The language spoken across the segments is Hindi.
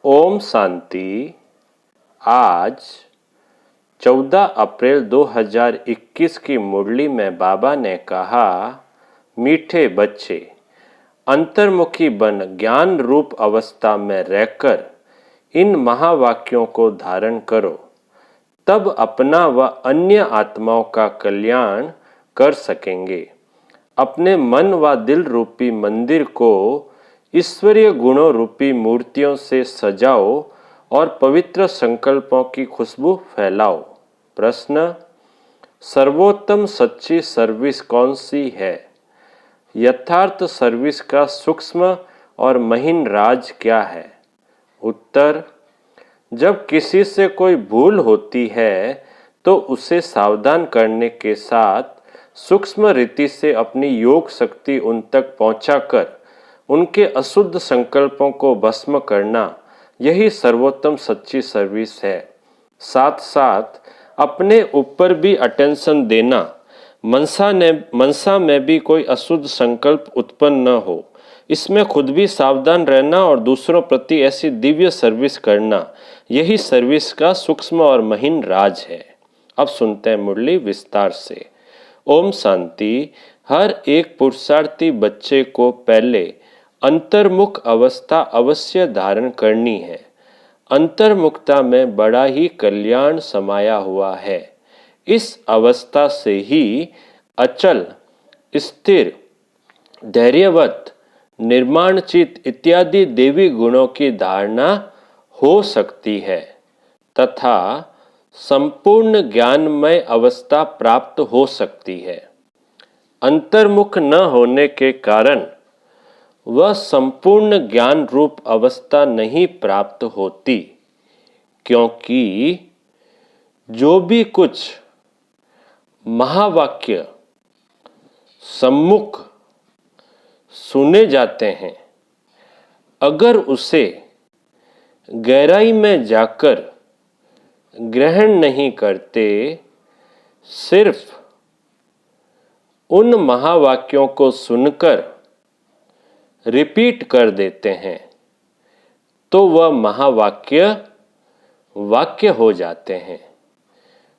ओम शांति। आज 14 अप्रैल 2021 की मुरली में बाबा ने कहा, मीठे बच्चे, अंतर्मुखी बन ज्ञान रूप अवस्था में रहकर इन महावाक्यों को धारण करो, तब अपना व अन्य आत्माओं का कल्याण कर सकेंगे। अपने मन व दिल रूपी मंदिर को ईश्वरीय गुणों रूपी मूर्तियों से सजाओ और पवित्र संकल्पों की खुशबू फैलाओ। प्रश्न: सर्वोत्तम सच्ची सर्विस कौन सी है? यथार्थ सर्विस का सूक्ष्म और महीन राज क्या है? उत्तर: जब किसी से कोई भूल होती है तो उसे सावधान करने के साथ सूक्ष्म रीति से अपनी योग शक्ति उन तक पहुंचाकर उनके अशुद्ध संकल्पों को भस्म करना, यही सर्वोत्तम सच्ची सर्विस है। साथ साथ अपने ऊपर भी अटेंशन देना, मनसा में भी कोई अशुद्ध संकल्प उत्पन्न न हो, इसमें खुद भी सावधान रहना और दूसरों प्रति ऐसी दिव्य सर्विस करना, यही सर्विस का सूक्ष्म और महीन राज है। अब सुनते हैं मुरली विस्तार से। ओम शांति। हर एक पुरुषार्थी बच्चे को पहले अंतर्मुख अवस्था अवश्य धारण करनी है। अंतर्मुखता में बड़ा ही कल्याण समाया हुआ है। इस अवस्था से ही अचल, स्थिर, धैर्यवत, निर्माणचित इत्यादि देवी गुणों की धारणा हो सकती है तथा संपूर्ण ज्ञानमय अवस्था प्राप्त हो सकती है। अंतर्मुख न होने के कारण वह संपूर्ण ज्ञान रूप अवस्था नहीं प्राप्त होती, क्योंकि जो भी कुछ महावाक्य सम्मुख सुने जाते हैं, अगर उसे गहराई में जाकर ग्रहण नहीं करते, सिर्फ उन महावाक्यों को सुनकर रिपीट कर देते हैं, तो वह महावाक्य वाक्य हो जाते हैं।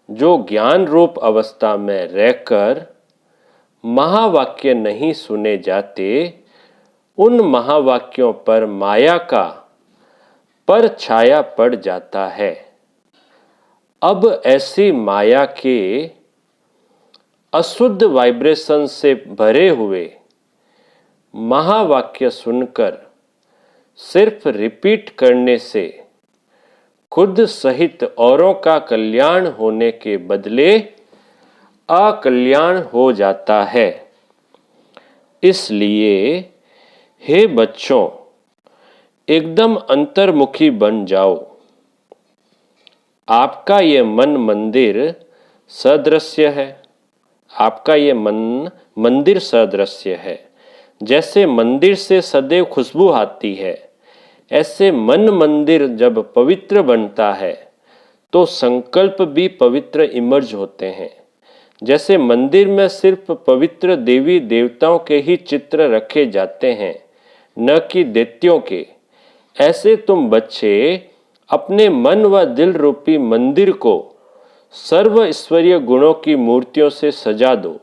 जो ज्ञान रूप अवस्था में रहकर महावाक्य नहीं सुने जाते, उन महावाक्यों पर माया का पर छाया पड़ जाता है। अब ऐसी माया के अशुद्ध वाइब्रेशन से भरे हुए महावाक्य सुनकर सिर्फ रिपीट करने से खुद सहित औरों का कल्याण होने के बदले अकल्याण हो जाता है। इसलिए हे बच्चों, एकदम अंतर्मुखी बन जाओ। आपका ये मन मंदिर सदृश्य है। आपका ये मन मंदिर सदृश्य है। जैसे मंदिर से सदैव खुशबू आती है, ऐसे मन मंदिर जब पवित्र बनता है तो संकल्प भी पवित्र इमर्ज होते हैं। जैसे मंदिर में सिर्फ पवित्र देवी देवताओं के ही चित्र रखे जाते हैं, न कि दैत्यों के, ऐसे तुम बच्चे अपने मन व दिल रूपी मंदिर को सर्व ईश्वरीय गुणों की मूर्तियों से सजा दो।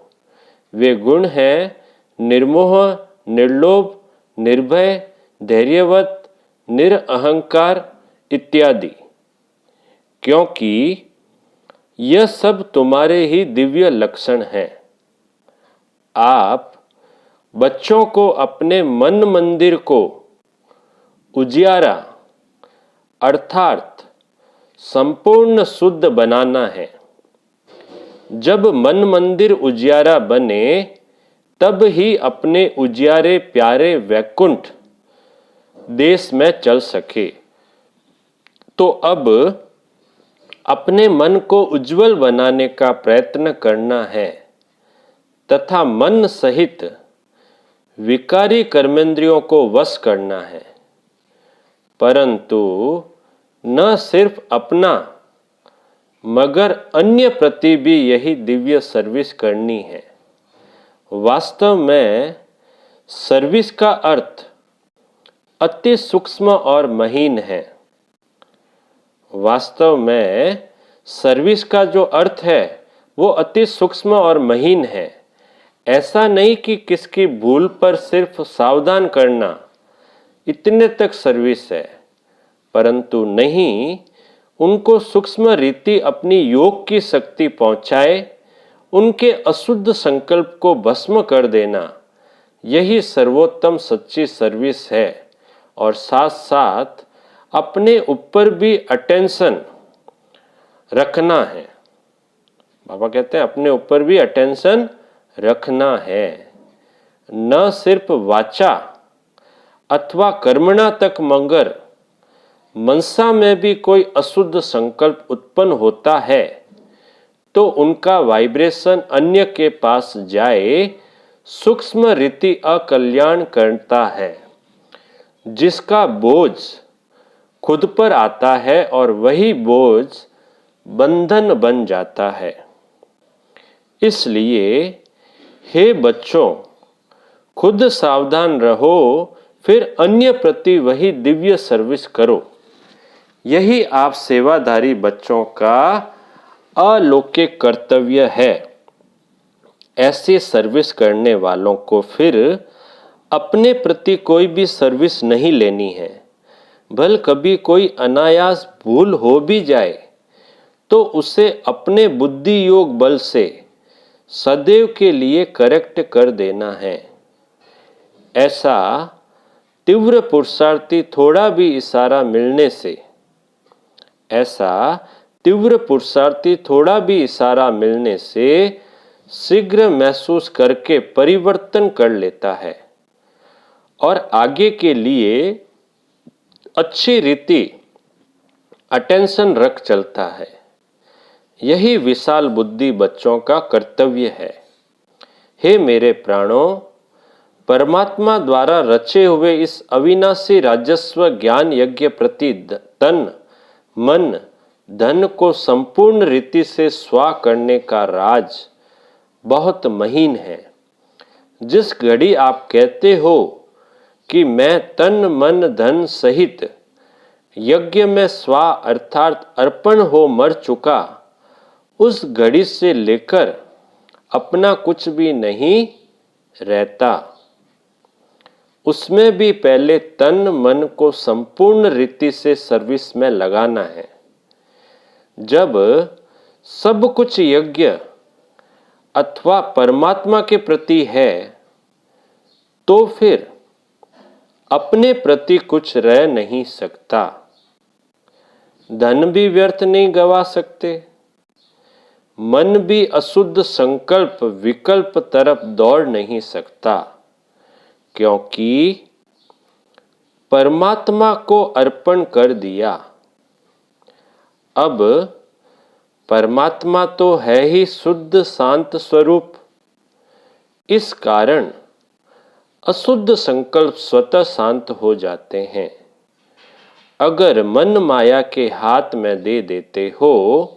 वे गुण हैं निर्मोह, निर्लोभ, निर्भय, धैर्यवत, निरअहंकार इत्यादि, क्योंकि यह सब तुम्हारे ही दिव्य लक्षण हैं। आप बच्चों को अपने मन मंदिर को उजियारा अर्थात संपूर्ण शुद्ध बनाना है। जब मन मंदिर उजियारा बने, तब ही अपने उजियारे प्यारे वैकुंठ देश में चल सके। तो अब अपने मन को उज्जवल बनाने का प्रयत्न करना है तथा मन सहित विकारी कर्मेंद्रियों को वश करना है, परंतु न सिर्फ अपना मगर अन्य प्रति भी यही दिव्य सर्विस करनी है। वास्तव में सर्विस का अर्थ अति सूक्ष्म और महीन है। वास्तव में सर्विस का जो अर्थ है वो अति सूक्ष्म और महीन है। ऐसा नहीं कि किसकी भूल पर सिर्फ सावधान करना, इतने तक सर्विस है, परंतु नहीं, उनको सूक्ष्म रीति अपनी योग की शक्ति पहुंचाए, उनके अशुद्ध संकल्प को भस्म कर देना, यही सर्वोत्तम सच्ची सर्विस है। और साथ साथ अपने ऊपर भी अटेंशन रखना है। बाबा कहते हैं अपने ऊपर भी अटेंशन रखना है, न सिर्फ वाचा अथवा कर्मणा तक, मगर मनसा में भी कोई अशुद्ध संकल्प उत्पन्न होता है तो उनका वाइब्रेशन अन्य के पास जाए, सूक्ष्म रीति अकल्याण करता है, जिसका बोझ खुद पर आता है और वही बोझ बंधन बन जाता है। इसलिए हे बच्चों, खुद सावधान रहो, फिर अन्य प्रति वही दिव्य सर्विस करो। यही आप सेवाधारी बच्चों का अलौकिक कर्तव्य है। ऐसी सर्विस करने वालों को फिर अपने प्रति कोई भी सर्विस नहीं लेनी है। भले कभी कोई अनायास भूल हो भी जाए तो उसे अपने बुद्धि योग बल से सदैव के लिए करेक्ट कर देना है। ऐसा तीव्र पुरुषार्थी थोड़ा भी इशारा मिलने से, शीघ्र महसूस करके परिवर्तन कर लेता है और आगे के लिए अच्छी रीति अटेंशन रख चलता है। यही विशाल बुद्धि बच्चों का कर्तव्य है। हे मेरे प्राणों, परमात्मा द्वारा रचे हुए इस अविनाशी राजस्व ज्ञान यज्ञ प्रति तन मन धन को संपूर्ण रीति से स्वा करने का राज बहुत महीन है। जिस घड़ी आप कहते हो कि मैं तन मन धन सहित यज्ञ में स्वा अर्थात अर्पण हो मर चुका, उस घड़ी से लेकर अपना कुछ भी नहीं रहता। उसमें भी पहले तन मन को संपूर्ण रीति से सर्विस में लगाना है। जब सब कुछ यज्ञ अथवा परमात्मा के प्रति है तो फिर अपने प्रति कुछ रह नहीं सकता। धन भी व्यर्थ नहीं गवा सकते, मन भी अशुद्ध संकल्प विकल्प तरफ दौड़ नहीं सकता, क्योंकि परमात्मा को अर्पण कर दिया। अब परमात्मा तो है ही शुद्ध शांत स्वरूप, इस कारण अशुद्ध संकल्प स्वतः शांत हो जाते हैं। अगर मन माया के हाथ में दे देते हो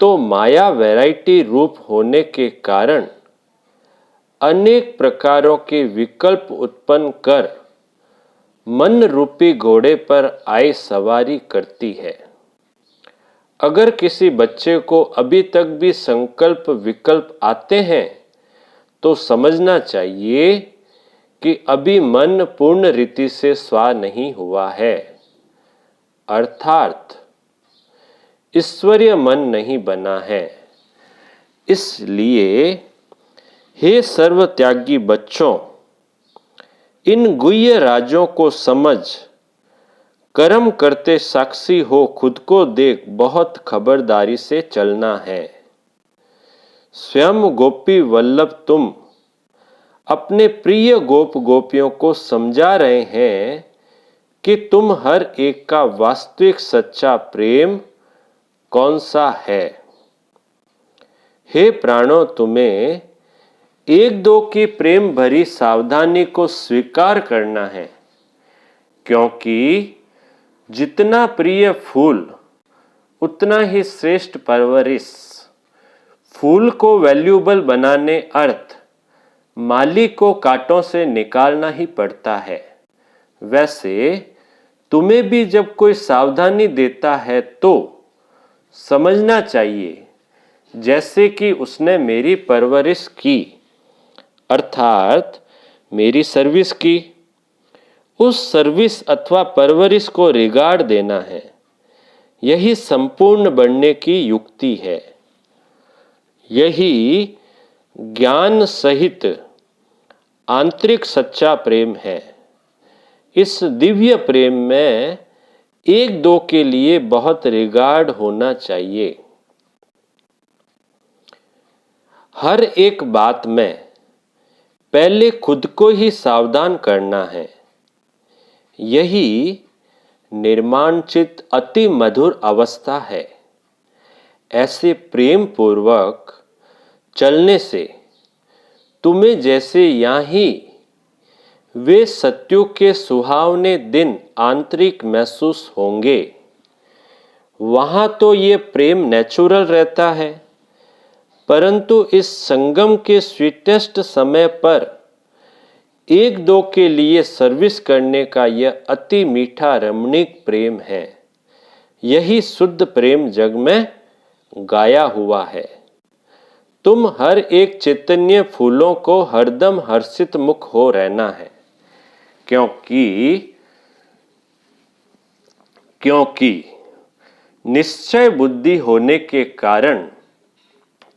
तो माया वैरायटी रूप होने के कारण अनेक प्रकारों के विकल्प उत्पन्न कर मन रूपी घोड़े पर आए सवारी करती है। अगर किसी बच्चे को अभी तक भी संकल्प विकल्प आते हैं तो समझना चाहिए कि अभी मन पूर्ण रीति से स्वा नहीं हुआ है, अर्थात ईश्वरीय मन नहीं बना है। इसलिए हे सर्वत्यागी बच्चों, इन गुह्य राजों को समझ कर्म करते साक्षी हो खुद को देख बहुत खबरदारी से चलना है। स्वयं गोपी वल्लभ तुम अपने प्रिय गोप गोपियों को समझा रहे हैं कि तुम हर एक का वास्तविक सच्चा प्रेम कौन सा है। हे प्राणों, तुम्हें एक दो की प्रेम भरी सावधानी को स्वीकार करना है, क्योंकि जितना प्रिय फूल उतना ही श्रेष्ठ परवरिश। फूल को वैल्यूएबल बनाने अर्थ माली को कांटों से निकालना ही पड़ता है। वैसे तुम्हें भी जब कोई सावधानी देता है तो समझना चाहिए जैसे कि उसने मेरी परवरिश की, अर्थात मेरी सर्विस की। उस सर्विस अथवा परवरिश को रिगार्ड देना है। यही संपूर्ण बनने की युक्ति है। यही ज्ञान सहित आंतरिक सच्चा प्रेम है। इस दिव्य प्रेम में एक दो के लिए बहुत रिगार्ड होना चाहिए। हर एक बात में पहले खुद को ही सावधान करना है। यही निर्माणचित अति मधुर अवस्था है। ऐसे प्रेम पूर्वक चलने से तुम्हें जैसे यहाँ ही वे सत्यों के सुहावने दिन आंतरिक महसूस होंगे, वहाँ तो ये प्रेम नेचुरल रहता है, परंतु इस संगम के स्वीटेस्ट समय पर एक दो के लिए सर्विस करने का यह अति मीठा रमणीक प्रेम है। यही शुद्ध प्रेम जग में गाया हुआ है। तुम हर एक चैतन्य फूलों को हरदम हर्षित मुख हो रहना है, क्योंकि निश्चय बुद्धि होने के कारण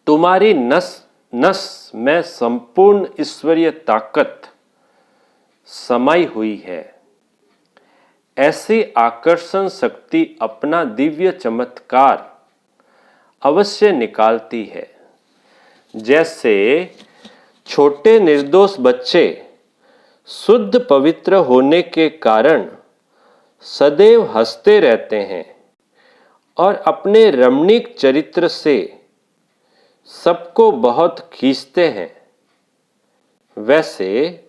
तुम्हारी नस नस में संपूर्ण ईश्वरीय ताकत समाई हुई है। ऐसी आकर्षण शक्ति अपना दिव्य चमत्कार अवश्य निकालती है। जैसे छोटे निर्दोष बच्चे शुद्ध पवित्र होने के कारण सदैव हंसते रहते हैं और अपने रमणीक चरित्र से सबको बहुत खींचते हैं, वैसे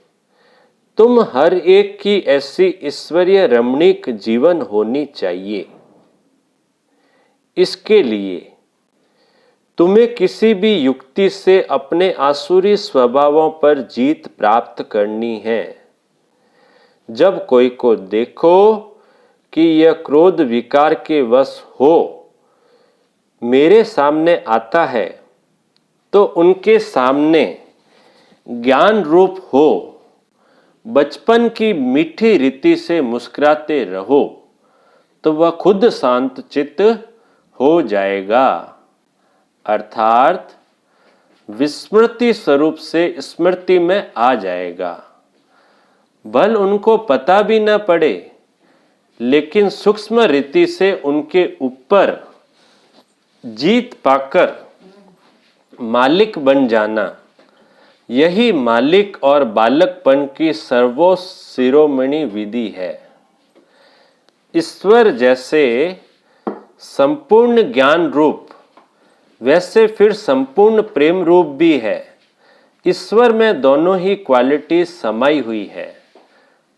तुम हर एक की ऐसी ईश्वरीय रमणीक जीवन होनी चाहिए। इसके लिए तुम्हें किसी भी युक्ति से अपने आसुरी स्वभावों पर जीत प्राप्त करनी है। जब कोई को देखो कि यह क्रोध विकार के वश हो मेरे सामने आता है, तो उनके सामने ज्ञान रूप हो बचपन की मीठी रीति से मुस्कुराते रहो, तो वह खुद शांत चित्त हो जाएगा, अर्थात विस्मृति स्वरूप से स्मृति में आ जाएगा। भल उनको पता भी न पड़े, लेकिन सूक्ष्म रीति से उनके ऊपर जीत पाकर मालिक बन जाना, यही मालिक और बालकपन की सर्वोच्च शिरोमणि विधि है। ईश्वर जैसे संपूर्ण ज्ञान रूप, वैसे फिर संपूर्ण प्रेम रूप भी है। ईश्वर में दोनों ही क्वालिटी समाई हुई है,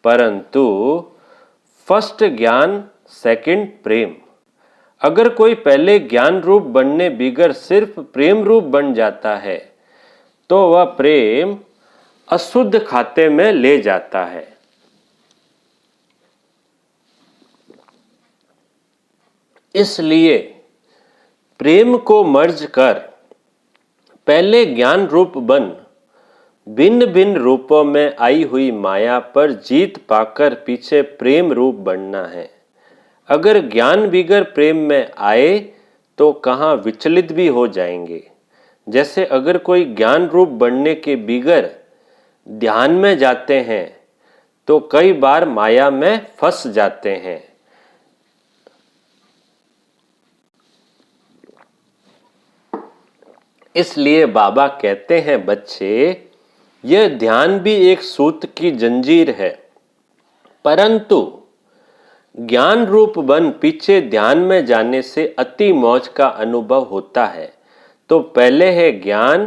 परंतु फर्स्ट ज्ञान, सेकंड प्रेम। अगर कोई पहले ज्ञान रूप बनने बिगर सिर्फ प्रेम रूप बन जाता है, तो वह प्रेम अशुद्ध खाते में ले जाता है। इसलिए प्रेम को मर्ज कर पहले ज्ञान रूप बन भिन्न भिन्न रूपों में आई हुई माया पर जीत पाकर पीछे प्रेम रूप बनना है। अगर ज्ञान बिगर प्रेम में आए तो कहाँ विचलित भी हो जाएंगे। जैसे अगर कोई ज्ञान रूप बनने के बिगर ध्यान में जाते हैं तो कई बार माया में फंस जाते हैं। इसलिए बाबा कहते हैं, बच्चे, यह ध्यान भी एक सूत की जंजीर है, परंतु ज्ञान रूप बन पीछे ध्यान में जाने से अति मौज का अनुभव होता है। तो पहले है ज्ञान,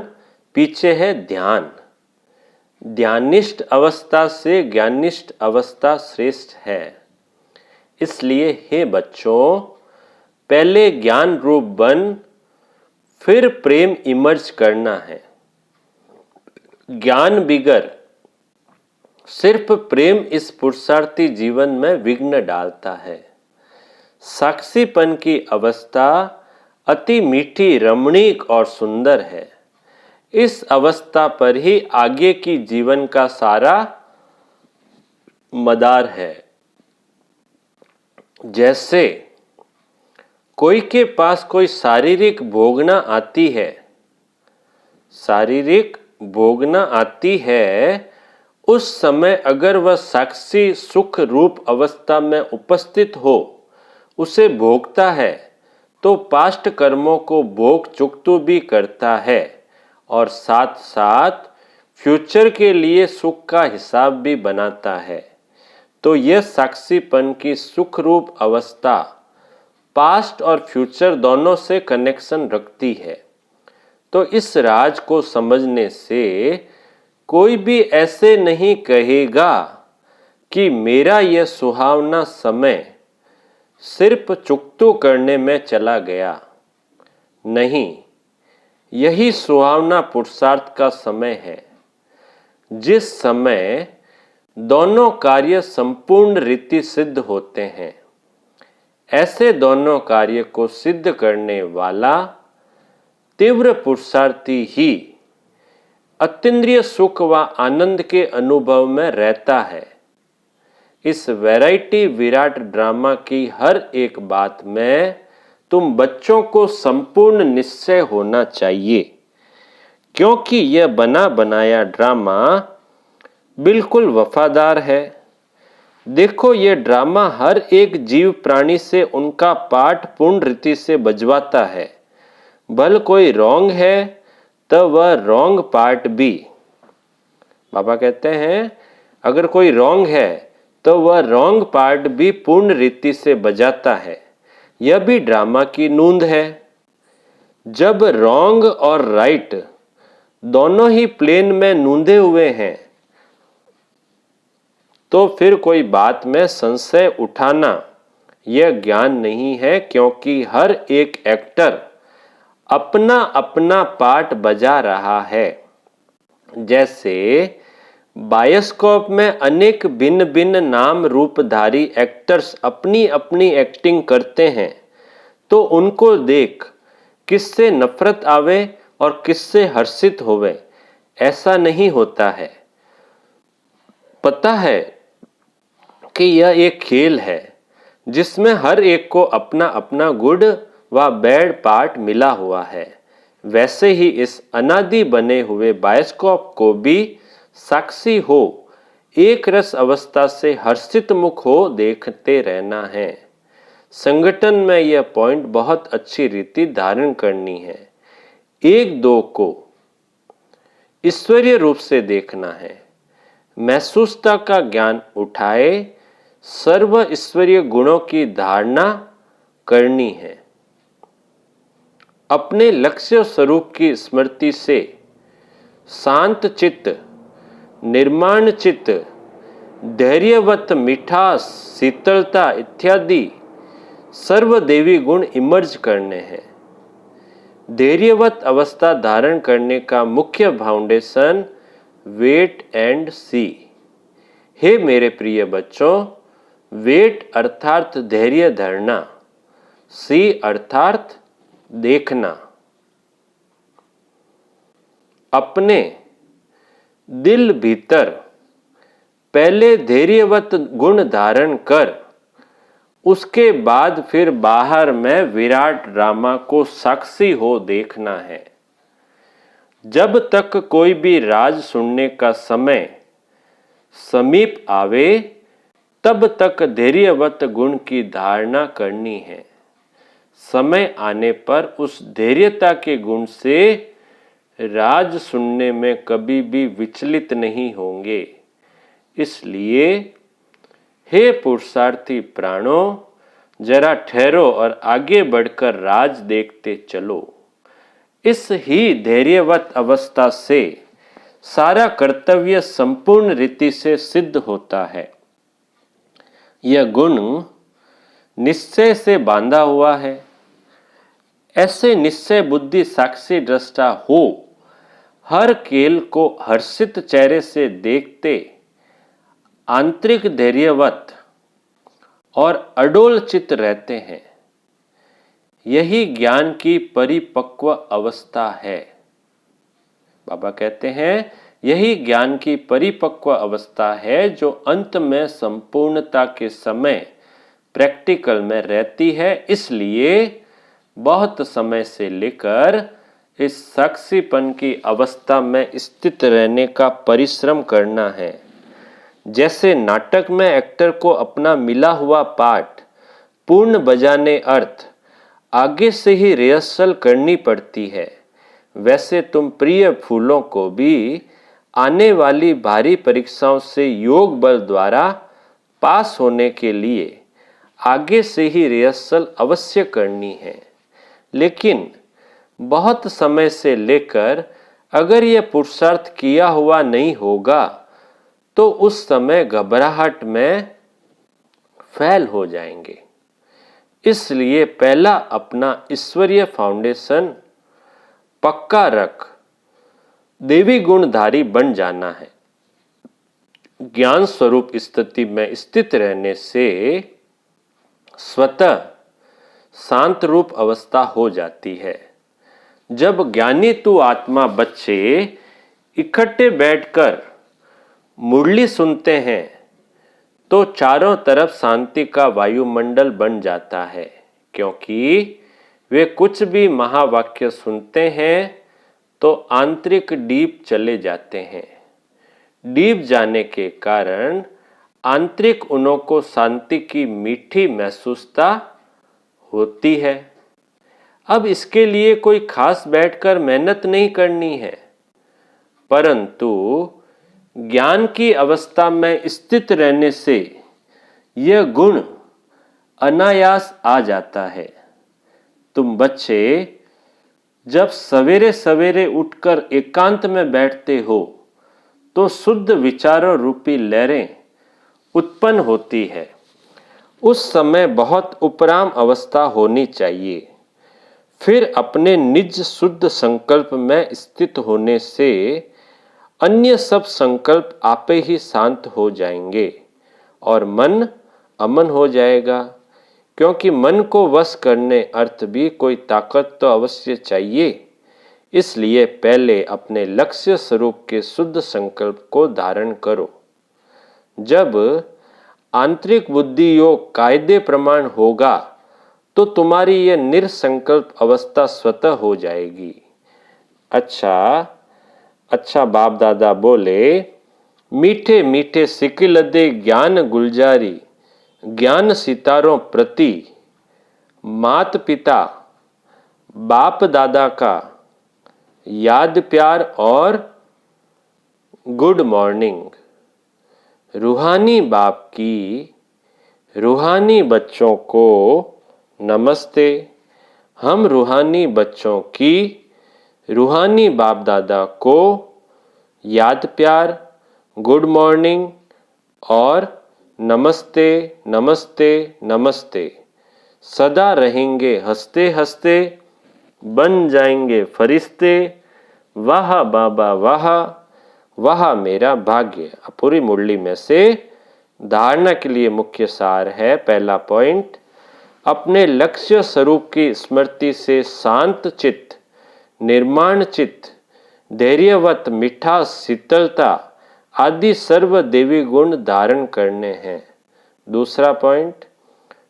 पीछे है ध्यान। ध्यानिष्ठ अवस्था से ज्ञानिष्ठ अवस्था श्रेष्ठ है। इसलिए हे बच्चों, पहले ज्ञान रूप बन फिर प्रेम इमर्ज करना है। ज्ञान बिगर सिर्फ प्रेम इस पुरुषार्थी जीवन में विघ्न डालता है। साक्षीपन की अवस्था अति मीठी, रमणीक और सुंदर है। इस अवस्था पर ही आगे की जीवन का सारा मदार है। जैसे कोई के पास कोई शारीरिक भोगना आती है, शारीरिक भोगना आती है, उस समय अगर वह साक्षी सुख रूप अवस्था में उपस्थित हो, उसे भोगता है, तो पास्ट कर्मों को भोग चुकतू भी करता है और साथ साथ फ्यूचर के लिए सुख का हिसाब भी बनाता है। तो यह साक्षीपन की सुख रूप अवस्था पास्ट और फ्यूचर दोनों से कनेक्शन रखती है। तो इस राज को समझने से कोई भी ऐसे नहीं कहेगा कि मेरा यह सुहावना समय सिर्फ चुकतू करने में चला गया। नहीं, यही सुहावना पुरुषार्थ का समय है, जिस समय दोनों कार्य संपूर्ण रीति सिद्ध होते हैं। ऐसे दोनों कार्य को सिद्ध करने वाला तीव्र पुरुषार्थी ही अतीन्द्रिय सुख व आनंद के अनुभव में रहता है। इस वैरायटी विराट ड्रामा की हर एक बात में तुम बच्चों को संपूर्ण निश्चय होना चाहिए, क्योंकि यह बना बनाया ड्रामा बिल्कुल वफादार है। देखो, यह ड्रामा हर एक जीव प्राणी से उनका पाठ पूर्ण रीति से बजवाता है। भल कोई रॉन्ग है तो वह रॉन्ग पार्ट भी, बाबा कहते हैं, अगर कोई रॉन्ग है तो वह रॉन्ग पार्ट भी पूर्ण रीति से बजाता है। यह भी ड्रामा की नूंद है। जब रॉन्ग और राइट दोनों ही प्लेन में नूंदे हुए हैं, तो फिर कोई बात में संशय उठाना यह ज्ञान नहीं है, क्योंकि हर एक एक्टर अपना अपना पार्ट बजा रहा है। जैसे बायोस्कोप में अनेक भिन्न भिन्न नाम रूपधारी एक्टर्स अपनी अपनी एक्टिंग करते हैं, तो उनको देख किससे नफरत आवे और किससे हर्षित होवे, ऐसा नहीं होता है। पता है कि यह एक खेल है जिसमें हर एक को अपना अपना गुड व बैड पार्ट मिला हुआ है। वैसे ही इस अनादि बने हुए बायोस्कोप को भी साक्षी हो एक रस अवस्था से हर्षित मुख हो देखते रहना है। संगठन में यह पॉइंट बहुत अच्छी रीति धारण करनी है। एक दो को ईश्वरीय रूप से देखना है। महसूसता का ज्ञान उठाए सर्व ईश्वरीय गुणों की धारणा करनी है। अपने लक्ष्य स्वरूप की स्मृति से शांत चित्त, निर्माण चित्त, धैर्यवत, मिठास, शीतलता इत्यादि सर्वदेवी गुण इमर्ज करने हैं। धैर्यवत अवस्था धारण करने का मुख्य फाउंडेशन वेट एंड सी। हे मेरे प्रिय बच्चों, वेट अर्थात धैर्य धरना, सी अर्थात देखना। अपने दिल भीतर पहले धैर्यवत गुण धारण कर, उसके बाद फिर बाहर में विराट ड्रामा को साक्षी हो देखना है। जब तक कोई भी राज सुनने का समय समीप आवे, तब तक धैर्यवत गुण की धारणा करनी है। समय आने पर उस धैर्यता के गुण से राज सुनने में कभी भी विचलित नहीं होंगे। इसलिए हे पुरुषार्थी प्राणों, जरा ठहरो और आगे बढ़कर राज देखते चलो। इस ही धैर्यवत अवस्था से सारा कर्तव्य संपूर्ण रीति से सिद्ध होता है। यह गुण निश्चय से बांधा हुआ है। ऐसे निश्चय बुद्धि साक्षी दृष्टा हो हर खेल को हर्षित चेहरे से देखते आंतरिक धैर्यवत और अडोल चित्त रहते हैं, यही ज्ञान की परिपक्व अवस्था है। बाबा कहते हैं यही ज्ञान की परिपक्व अवस्था है जो अंत में संपूर्णता के समय प्रैक्टिकल में रहती है। इसलिए बहुत समय से लेकर इस साक्षीपन की अवस्था में स्थित रहने का परिश्रम करना है। जैसे नाटक में एक्टर को अपना मिला हुआ पाठ पूर्ण बजाने अर्थ आगे से ही रिहर्सल करनी पड़ती है, वैसे तुम प्रिय फूलों को भी आने वाली भारी परीक्षाओं से योग बल द्वारा पास होने के लिए आगे से ही रिहर्सल अवश्य करनी है। लेकिन बहुत समय से लेकर अगर यह पुरुषार्थ किया हुआ नहीं होगा तो उस समय घबराहट में फेल हो जाएंगे। इसलिए पहला अपना ईश्वरीय फाउंडेशन पक्का रख देवी गुणधारी बन जाना है। ज्ञान स्वरूप स्थिति में स्थित रहने से स्वतः शांत रूप अवस्था हो जाती है। जब ज्ञानी तू आत्मा बच्चे इकट्ठे बैठकर मुरली सुनते हैं तो चारों तरफ शांति का वायुमंडल बन जाता है, क्योंकि वे कुछ भी महावाक्य सुनते हैं तो आंतरिक डीप चले जाते हैं। डीप जाने के कारण आंतरिक उन्हों को शांति की मीठी महसूसता होती है। अब इसके लिए कोई खास बैठकर मेहनत नहीं करनी है, परंतु ज्ञान की अवस्था में स्थित रहने से यह गुण अनायास आ जाता है। तुम बच्चे जब सवेरे सवेरे उठकर एकांत में बैठते हो तो शुद्ध विचारों रूपी लहरें उत्पन्न होती है। उस समय बहुत उपराम अवस्था होनी चाहिए। फिर अपने निज शुद्ध संकल्प में स्थित होने से अन्य सब संकल्प आपे ही शांत हो जाएंगे और मन अमन हो जाएगा, क्योंकि मन को वश करने अर्थ भी कोई ताकत तो अवश्य चाहिए। इसलिए पहले अपने लक्ष्य स्वरूप के शुद्ध संकल्प को धारण करो। जब आंतरिक बुद्धि योग कायदे प्रमाण होगा तो तुम्हारी यह निरसंकल्प अवस्था स्वतः हो जाएगी। अच्छा बाप दादा बोले, मीठे मीठे सिकिलदे ज्ञान गुलजारी, ज्ञान सितारों प्रति मात पिता बाप दादा का याद प्यार और गुड मॉर्निंग। रूहानी बाप की रूहानी बच्चों को नमस्ते। हम रूहानी बच्चों की रूहानी बाप दादा को याद प्यार, गुड मॉर्निंग और नमस्ते नमस्ते नमस्ते। सदा रहेंगे हंसते हंसते, बन जाएंगे फरिश्ते। वाह बाबा वाह, वाह मेरा भाग्य। पूरी मुरली में से धारणा के लिए मुख्य सार है। पहला पॉइंट, अपने लक्ष्य स्वरूप की स्मृति से शांत चित्त, निर्माण चित्त, धैर्यवत, मिठास, शीतलता आदि सर्व देवी गुण धारण करने हैं। दूसरा पॉइंट,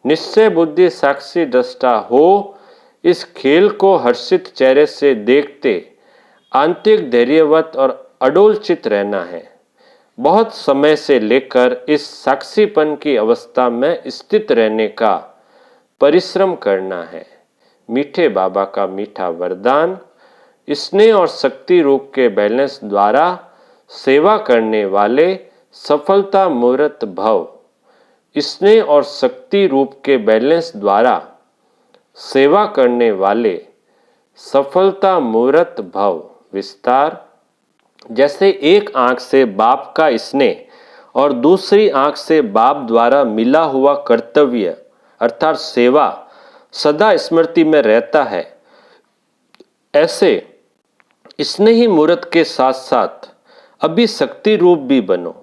निश्चय बुद्धि साक्षी दृष्टा हो इस खेल को हर्षित चेहरे से देखते आंतरिक धैर्यवत और अडोल चित्त रहना है। बहुत समय से लेकर इस साक्षीपन की अवस्था में स्थित रहने का परिश्रम करना है। मीठे बाबा का मीठा वरदान, स्नेह और शक्ति रूप के बैलेंस द्वारा सेवा करने वाले सफलता मूर्त भव। स्नेह और शक्ति रूप के बैलेंस द्वारा सेवा करने वाले सफलता मूर्त भव। विस्तार, जैसे एक आंख से बाप का स्नेह और दूसरी आंख से बाप द्वारा मिला हुआ कर्तव्य अर्थात सेवा सदा स्मृति में रहता है, ऐसे स्नेही मूर्त के साथ साथ अभी शक्ति रूप भी बनो।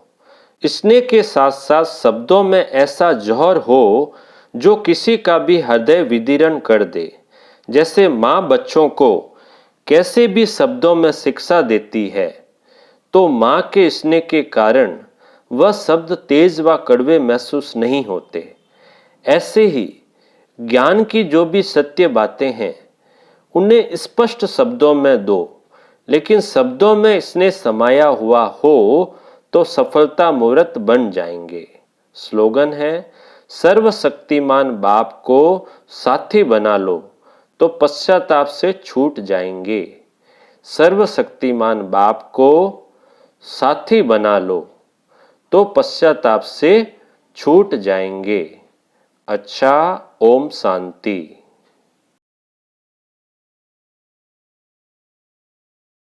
स्नेह के साथ साथ शब्दों में ऐसा जौहर हो जो किसी का भी हृदय विदीर्ण कर दे। जैसे माँ बच्चों को कैसे भी शब्दों में शिक्षा देती है, तो माँ के स्नेह के कारण वह शब्द तेज व कड़वे महसूस नहीं होते। ऐसे ही ज्ञान की जो भी सत्य बातें हैं उन्हें स्पष्ट शब्दों में दो, लेकिन शब्दों में स्नेह समाया हुआ हो तो सफलता मूर्त बन जाएंगे। स्लोगन है, सर्वशक्तिमान बाप को साथी बना लो तो पश्चाताप से छूट जाएंगे। सर्वशक्तिमान बाप को साथी बना लो तो पश्चाताप से छूट जाएंगे। अच्छा, ओम शांति।